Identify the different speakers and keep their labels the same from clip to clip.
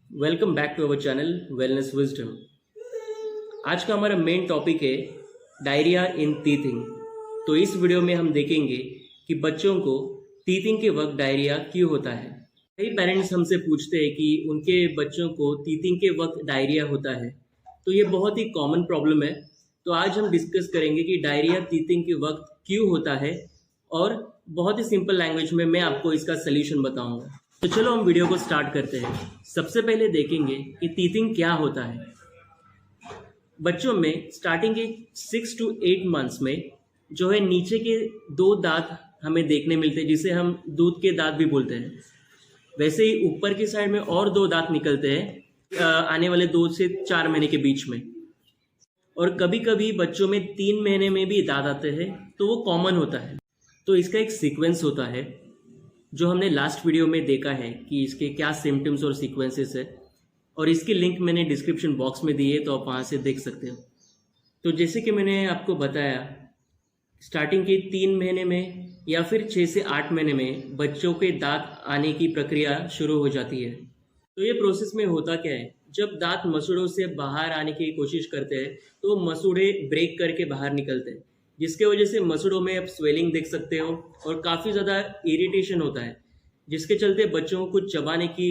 Speaker 1: Welcome back to our channel wellness wisdom. आज का हमारा मेन टॉपिक है डायरिया इन टीथिंग। तो इस वीडियो में हम देखेंगे कि बच्चों को टीथिंग के वक्त डायरिया क्यों होता है। कई पेरेंट्स हमसे पूछते हैं कि उनके बच्चों को टीथिंग के वक्त डायरिया होता है। तो ये बहुत ही कॉमन प्रॉब्लम है। तो आज हम डिस्कस करेंगे कि डायरिया टीथिंग के वक्त क्यों होता है और बहुत ही सिंपल लैंग्वेज में मैं आपको इसका सलूशन बताऊंगा। तो चलो हम वीडियो को स्टार्ट करते हैं। सबसे पहले देखेंगे कि टीथिंग क्या होता है। बच्चों में स्टार्टिंग के 6 to 8 मंथ्स में जो है नीचे के 2 दांत हमें देखने मिलते हैं, जिसे हम दूध के दांत भी बोलते हैं। वैसे ही ऊपर की साइड में और 2 दांत निकलते हैं आने वाले 2 से 4 महीने के बीच में। और कभी कभी बच्चों में 3 महीने में भी दांत आते हैं, तो वो कॉमन होता है। तो इसका एक सीक्वेंस होता है जो हमने लास्ट वीडियो में देखा है कि इसके क्या सिम्टम्स और सीक्वेंसेस है, और इसकी लिंक मैंने डिस्क्रिप्शन बॉक्स में दी है, तो आप वहाँ से देख सकते हो। तो जैसे कि मैंने आपको बताया, स्टार्टिंग के 3 महीने में या फिर 6 से 8 महीने में बच्चों के दांत आने की प्रक्रिया शुरू हो जाती है। तो ये प्रोसेस में होता क्या है, जब दांत मसूड़ों से बाहर आने की कोशिश करते हैं तो मसूड़े ब्रेक करके बाहर निकलते हैं, जिसके वजह से मसूड़ों में आप स्वेलिंग देख सकते हो और काफ़ी ज़्यादा इरिटेशन होता है, जिसके चलते बच्चों को कुछ चबाने की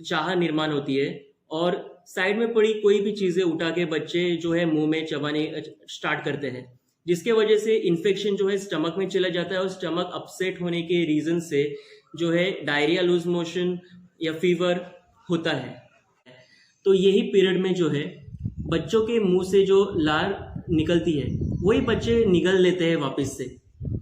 Speaker 1: चाह निर्माण होती है और साइड में पड़ी कोई भी चीज़ें उठा के बच्चे जो है मुंह में चबाने स्टार्ट करते हैं, जिसके वजह से इन्फेक्शन जो है स्टमक में चला जाता है और स्टमक अपसेट होने के रीज़न से जो है डायरिया, लूज मोशन या फीवर होता है। तो यही पीरियड में जो है बच्चों के मुंह से जो लार निकलती है वही बच्चे निगल लेते हैं वापस से।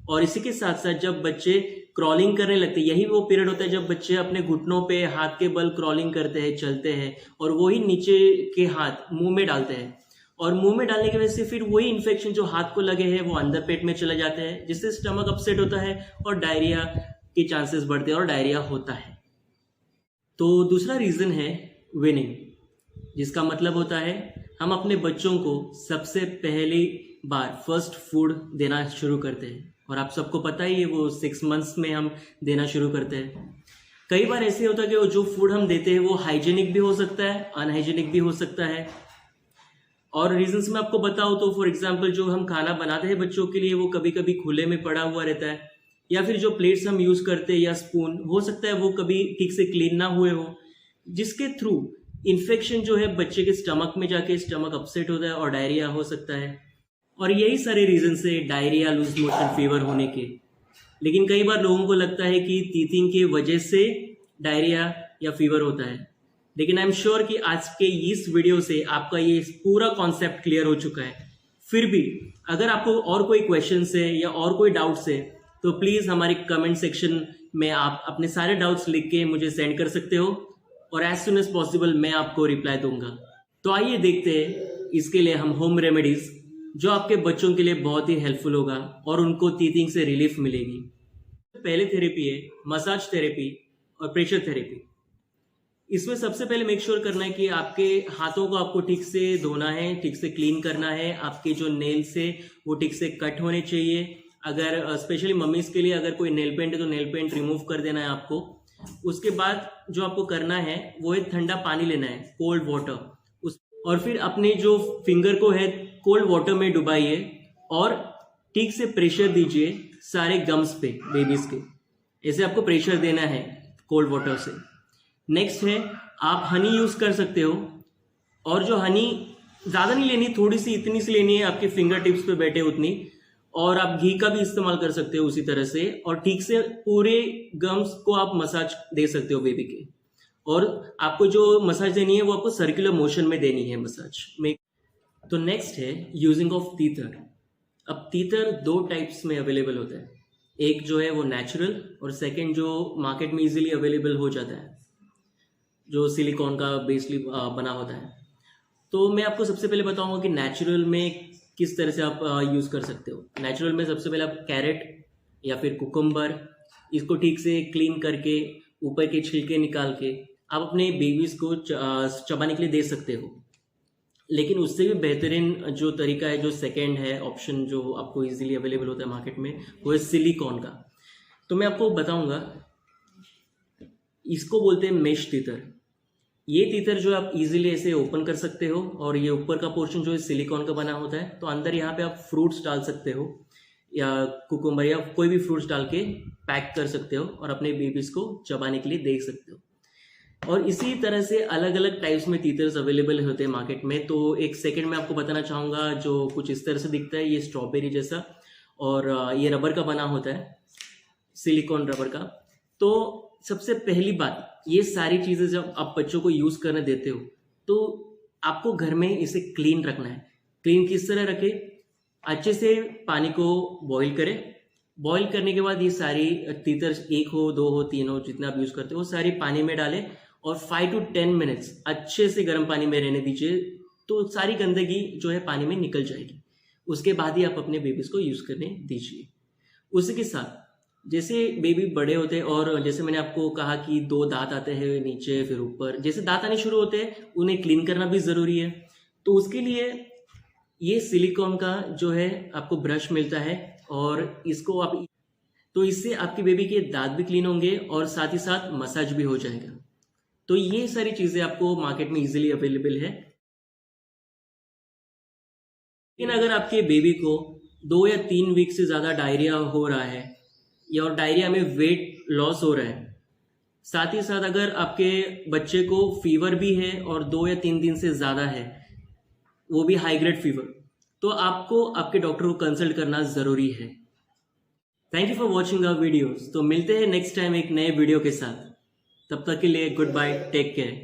Speaker 1: और इसी के साथ साथ जब बच्चे क्रॉलिंग करने लगते हैं, यही वो पीरियड होता है जब बच्चे अपने घुटनों पे हाथ के बल क्रॉलिंग करते हैं, चलते हैं, और वही नीचे के हाथ मुंह में डालते हैं। और मुंह में डालने की वजह से फिर वही इन्फेक्शन जो हाथ को लगे हैं वो अंदर पेट में चले जाते हैं, जिससे स्टमक अपसेट होता है और डायरिया के चांसेस बढ़ते हैं और डायरिया होता है। तो दूसरा रीज़न है विनिंग, जिसका मतलब होता है हम अपने बच्चों को सबसे पहली बार फर्स्ट फूड देना शुरू करते हैं, और आप सबको पता ही है वो 6 मंथ्स में हम देना शुरू करते हैं। कई बार ऐसे होता है कि वो जो फूड हम देते हैं वो हाइजीनिक भी हो सकता है, अनहाइजीनिक भी हो सकता है। और रीजंस मैं आपको बताऊँ तो फॉर एग्जांपल जो हम खाना बनाते हैं बच्चों के लिए वो कभी कभी खुले में पड़ा हुआ रहता है, या फिर जो प्लेट्स हम यूज़ करते हैं या स्पून हो सकता है वो कभी ठीक से क्लीन ना हुए हो, जिसके थ्रू इन्फेक्शन जो है बच्चे के स्टमक में जाके स्टमक अपसेट होता है और डायरिया हो सकता है। और यही सारे रीजन से डायरिया, लूज मोशन, फीवर होने के। लेकिन कई बार लोगों को लगता है कि टीथिंग की वजह से डायरिया या फीवर होता है, लेकिन आई एम श्योर कि आज के इस वीडियो से आपका ये पूरा कॉन्सेप्ट क्लियर हो चुका है। फिर भी अगर आपको और कोई क्वेश्चन है या और कोई डाउट्स है तो प्लीज़ हमारे कमेंट सेक्शन में आप अपने सारे डाउट्स लिख के मुझे सेंड कर सकते हो, और एज सुन एज पॉसिबल मैं आपको रिप्लाई दूंगा। तो आइए देखते हैं इसके लिए हम होम रेमेडीज जो आपके बच्चों के लिए बहुत ही हेल्पफुल होगा और उनको टीथिंग से रिलीफ मिलेगी। पहले थेरेपी है मसाज थेरेपी और प्रेशर थेरेपी। इसमें सबसे पहले मेक श्योर करना है कि आपके हाथों को आपको ठीक से धोना है, ठीक से क्लीन करना है। आपके जो नेल्स है वो ठीक से कट होने चाहिए। अगर स्पेशली मम्मीज के लिए अगर कोई नेल पेंट है तो नेल पेंट रिमूव कर देना है आपको। उसके बाद जो आपको करना है वो है ठंडा पानी लेना है, कोल्ड वाटर, और फिर अपने जो फिंगर को है कोल्ड वाटर में डुबाइए और ठीक से प्रेशर दीजिए सारे गम्स पे बेबीज के। ऐसे आपको प्रेशर देना है कोल्ड वाटर से। नेक्स्ट है आप हनी यूज़ कर सकते हो, और जो हनी ज़्यादा नहीं लेनी, थोड़ी सी इतनी सी लेनी है आपके फिंगर टिप्स पे बैठे उतनी। और आप घी का भी इस्तेमाल कर सकते हो उसी तरह से, और ठीक से पूरे गम्स को आप मसाज दे सकते हो बेबी के। और आपको जो मसाज देनी है वो आपको सर्कुलर मोशन में देनी है मसाज में। तो नेक्स्ट है यूजिंग ऑफ टीथर। अब टीथर 2 टाइप्स में अवेलेबल होता है, एक जो है वो नेचुरल और सेकंड जो मार्केट में इजीली अवेलेबल हो जाता है, जो सिलिकॉन का बेसली बना होता है। तो मैं आपको सबसे पहले बताऊंगा कि नेचुरल में किस तरह से आप यूज़ कर सकते हो। नेचुरल में सबसे पहले आप कैरेट या फिर कुकुम्बर, इसको ठीक से क्लीन करके ऊपर के छिलके निकाल के आप अपने बेबीज़ को चबाने के लिए दे सकते हो। लेकिन उससे भी बेहतरीन जो तरीका है, जो सेकेंड है ऑप्शन जो आपको इजीली अवेलेबल होता है मार्केट में, वो है सिलिकॉन का। तो मैं आपको बताऊंगा, इसको बोलते हैं मेश टीथर। ये तीतर जो आप इजीली ऐसे ओपन कर सकते हो, और ये ऊपर का पोर्शन जो है सिलिकॉन का बना होता है, तो अंदर यहाँ पे आप फ्रूट्स डाल सकते हो या कुकुम्बर या कोई भी फ्रूट्स डाल के पैक कर सकते हो और अपने बेबीज को चबाने के लिए दे सकते हो। और इसी तरह से अलग अलग टाइप्स में टीथर्स अवेलेबल होते हैं मार्केट में। तो एक सेकंड में आपको बताना चाहूँगा, जो कुछ इस तरह से दिखता है, ये स्ट्रॉबेरी जैसा, और ये रबर का बना होता है, सिलिकॉन रबर का। तो सबसे पहली बात, ये सारी चीज़ें जब आप बच्चों को यूज़ करने देते हो तो आपको घर में इसे क्लीन रखना है। क्लीन किस तरह रखे? अच्छे से पानी को बॉईल करें। बॉईल करने के बाद ये सारी तीतर, एक हो, दो हो, तीन हो, जितना आप यूज़ करते हो, सारी पानी में डालें और 5 to 10 मिनट्स अच्छे से गर्म पानी में रहने दीजिए, तो सारी गंदगी जो है पानी में निकल जाएगी। उसके बाद ही आप अपने बेबीज़ को यूज़ करने दीजिए। उसी के साथ जैसे बेबी बड़े होते हैं, और जैसे मैंने आपको कहा कि 2 दांत आते हैं नीचे फिर ऊपर, जैसे दांत आने शुरू होते हैं उन्हें क्लीन करना भी ज़रूरी है। तो उसके लिए ये सिलिकॉन का जो है आपको ब्रश मिलता है, और इसको आप, तो इससे आपकी बेबी के दांत भी क्लीन होंगे और साथ ही साथ मसाज भी हो जाएगा। तो ये सारी चीज़ें आपको मार्केट में इजीली अवेलेबल है। लेकिन अगर आपके बेबी को 2 या 3 वीक से ज़्यादा डायरिया हो रहा है, या और डायरिया में वेट लॉस हो रहा है, साथ ही साथ अगर आपके बच्चे को फीवर भी है और 2 या 3 दिन से ज़्यादा है, वो भी हाई ग्रेड फीवर, तो आपको आपके डॉक्टर को कंसल्ट करना ज़रूरी है। Thank you for watching our videos. तो मिलते हैं नेक्स्ट टाइम एक नए वीडियो के साथ। तब तक के लिए गुड बाय, टेक केयर।